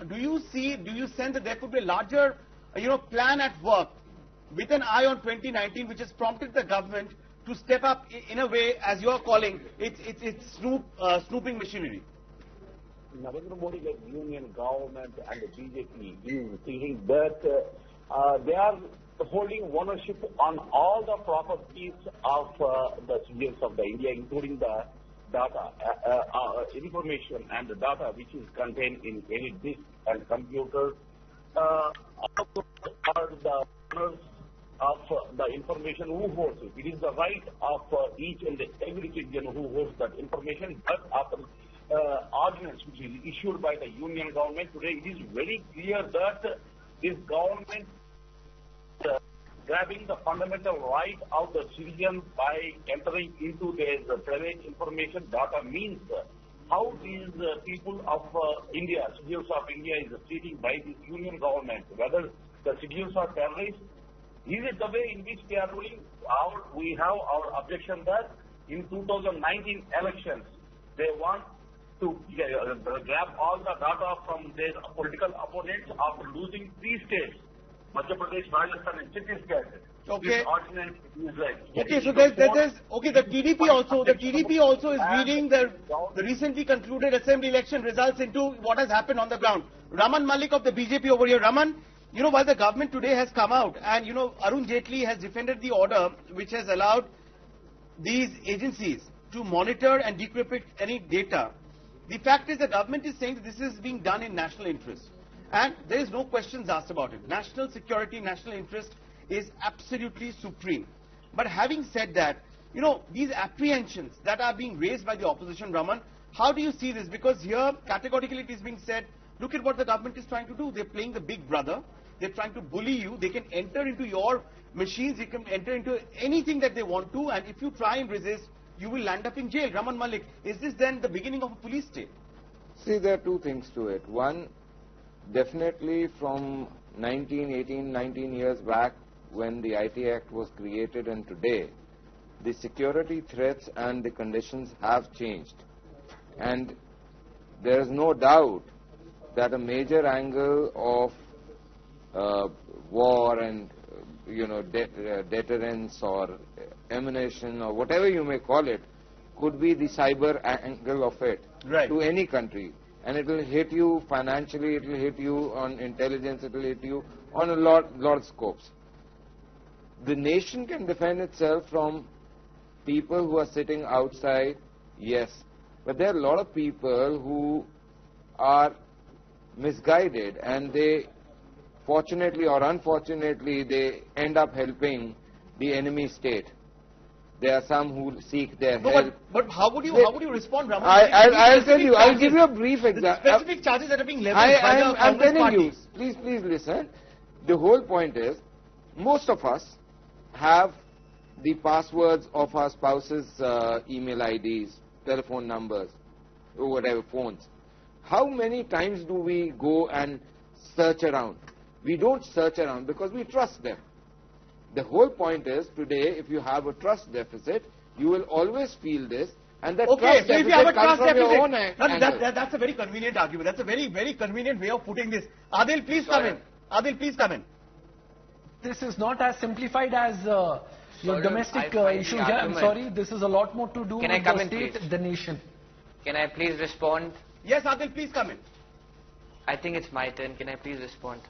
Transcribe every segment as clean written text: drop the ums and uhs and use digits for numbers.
do you sense that there could be a larger, plan at work with an eye on 2019, which has prompted the government to step up in a way, as you are calling, it's snooping machinery? Narendra Modi-led union government and the BJP is thinking that they are holding ownership on all the properties of the citizens of the India, including the data, information and the data which is contained in any disk and computer. Also are the owners of the information who holds it. It is the right of each and every citizen who holds that information, but after ordinance which is issued by the union government today, it is very clear that this government grabbing the fundamental right of the citizen by entering into their private information data means how these people of India, citizens of India, is treated by this union government, whether the citizens are terrorists. Is it the way in which they are ruling? We have our objection that in 2019 elections, they want to grab all the data from their political opponents after losing 3 states, Madhya Pradesh, Rajasthan and Chhattisgarh. Okay. This ordinance is right. Okay, so the TDP also is reading the recently concluded assembly election results into what has happened on the ground. Raman Malik of the BJP over here. Raman, while the government today has come out and, Arun Jaitley has defended the order which has allowed these agencies to monitor and decrypt any data, the fact is the government is saying that this is being done in national interest. And there is no questions asked about it. National security, national interest is absolutely supreme. But having said that, these apprehensions that are being raised by the opposition, Raman, how do you see this? Because here, categorically it is being said, look at what the government is trying to do. They're playing the big brother. They're trying to bully you. They can enter into your machines. They can enter into anything that they want to. And if you try and resist, you will land up in jail. Raman Malik, is this then the beginning of a police state? See, there are 2 things to it. One, definitely from 19 years back when the IT Act was created and today, the security threats and the conditions have changed. And there is no doubt that a major angle of war and deterrence or ammunition or whatever you may call it could be the cyber angle of it to any country. And it will hit you financially, it will hit you on intelligence, it will hit you on a lot of scopes. The nation can defend itself from people who are sitting outside, yes. But there are a lot of people who are misguided and they, fortunately or unfortunately, they end up helping the enemy state. There are some who seek their help. But how would you respond, Raman? I'll tell you. I'll give you a brief example. Specific charges that are being leveled by the I'm telling parties. you. Please listen. The whole point is, most of us have the passwords of our spouse's email IDs, telephone numbers, or whatever, phones. How many times do we go and search around? We don't search around because we trust them. The whole point is, today, if you have a trust deficit, you will always feel this, and that trust deficit comes from your own angle. That's a very convenient argument. That's a very, very convenient way of putting this. Adil, please come in. Adil, please come in. This is not as simplified as your domestic issue here. I'm sorry, this is a lot more to do with the state, the nation. Can I please respond? Yes, Adil, please come in. I think it's my turn. Can I please respond?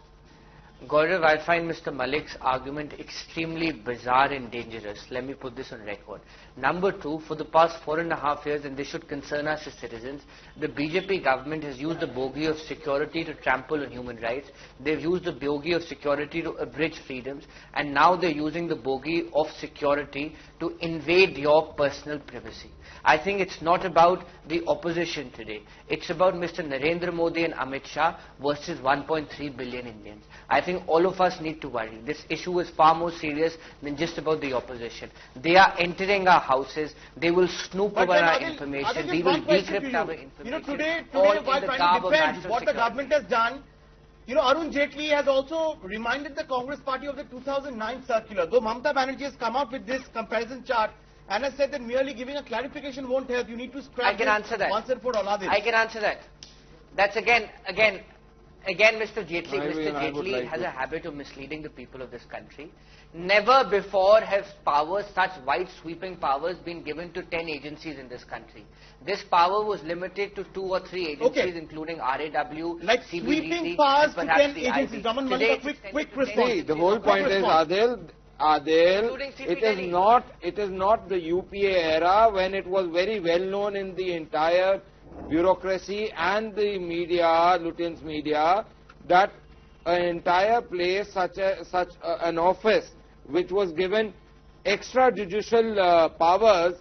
Gaurav, I find Mr. Malik's argument extremely bizarre and dangerous. Let me put this on record. Number 2, for the past 4.5 years, and this should concern us as citizens, the BJP government has used the bogey of security to trample on human rights. They've used the bogey of security to abridge freedoms, and now they're using the bogey of security to invade your personal privacy. I think it's not about the opposition today. It's about Mr. Narendra Modi and Amit Shah versus 1.3 billion Indians. I think all of us need to worry. This issue is far more serious than just about the opposition. They are entering our houses. They will snoop over our information. They will decrypt our information. Today while trying to defend what the government has done, Arun Jaitley has also reminded the Congress party of the 2009 circular. Though Mamata Banerjee has come out with this comparison chart, and has said that merely giving a clarification won't help. You need to scrap I can answer that. Once and for all. I can answer that. That's again, Again, Mr. Jaitley has a habit of misleading the people of this country. Never before have powers, such wide sweeping powers, been given to 10 agencies in this country. This power was limited to 2 or 3 agencies, including RAW, like CBDT, sweeping powers to 10 agencies. Raman Malik, quick response. See, the whole point is, Adil, it is not the UPA era when it was very well known in the entire bureaucracy and the media, Lutyens media, that an entire place such an office which was given extrajudicial powers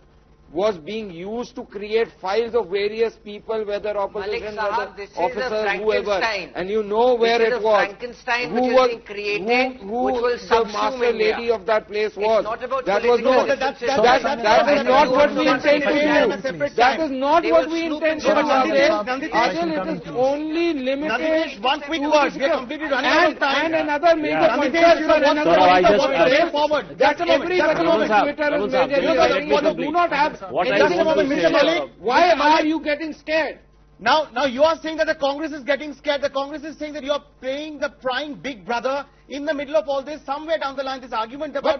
was being used to create files of various people, whether opposition, whether officers, whoever, and you know where it was. Who was the master lady of that place was. That was known. That is not what we intend to do. That is not what we intend to do. It is only limited. One quick word. We are completely running out of time. And another major point. That everybody on Twitter is majorly do not have. Why are you getting scared? Now you are saying that the Congress is getting scared. The Congress is saying that you are playing the prying big brother in the middle of all this. Somewhere down the line, this argument about a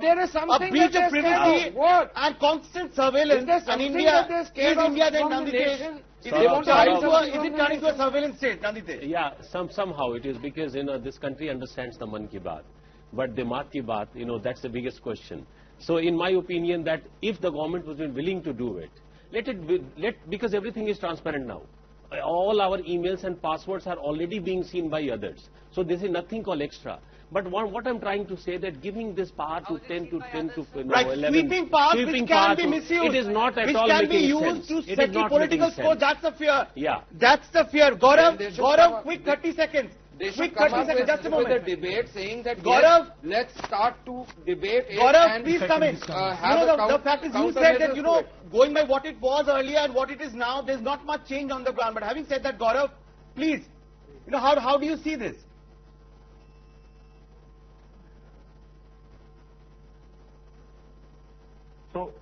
breach of privacy and constant surveillance. And India is India then Nandite. Is it turning to a surveillance state, Nandite? Yeah, somehow it is, because this country understands the Man Ki Baat, but the Mat Ki Baat, that's the biggest question. So in my opinion, that if the government was willing to do it, because everything is transparent now. All our emails and passwords are already being seen by others. So this is nothing called extra. But what I'm trying to say, that giving this power to 10 to 11, sweeping powers which can be misused, it is not at all making sense. Which can be used to settle political scores. That's the fear. Yeah. That's the fear. Gaurav, quick 30 seconds. They should come up with a debate saying that Gaurav, let's start to debate it. Gaurav, please come in. The fact is, you said that, going by what it was earlier and what it is now, there's not much change on the ground. But having said that, Gaurav, please, how do you see this? So,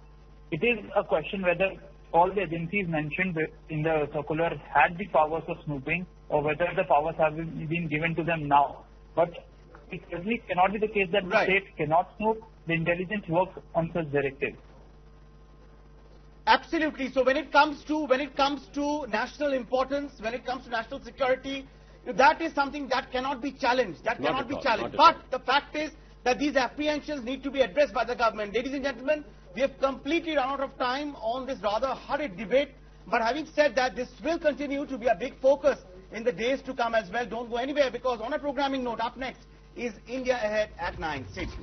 it is a question whether all the agencies mentioned in the circular had the powers of snooping, or whether the powers have been given to them now. But it certainly cannot be the case that the state cannot snoop. The intelligence works on such directives. Absolutely. So when it comes to national importance, when it comes to national security, that is something that cannot be challenged. That cannot be challenged. But the fact is that these apprehensions need to be addressed by the government. Ladies and gentlemen, we have completely run out of time on this rather hurried debate. But having said that, this will continue to be a big focus in the days to come as well. Don't go anywhere, because on a programming note, up next is India Ahead at 9. Stay tuned.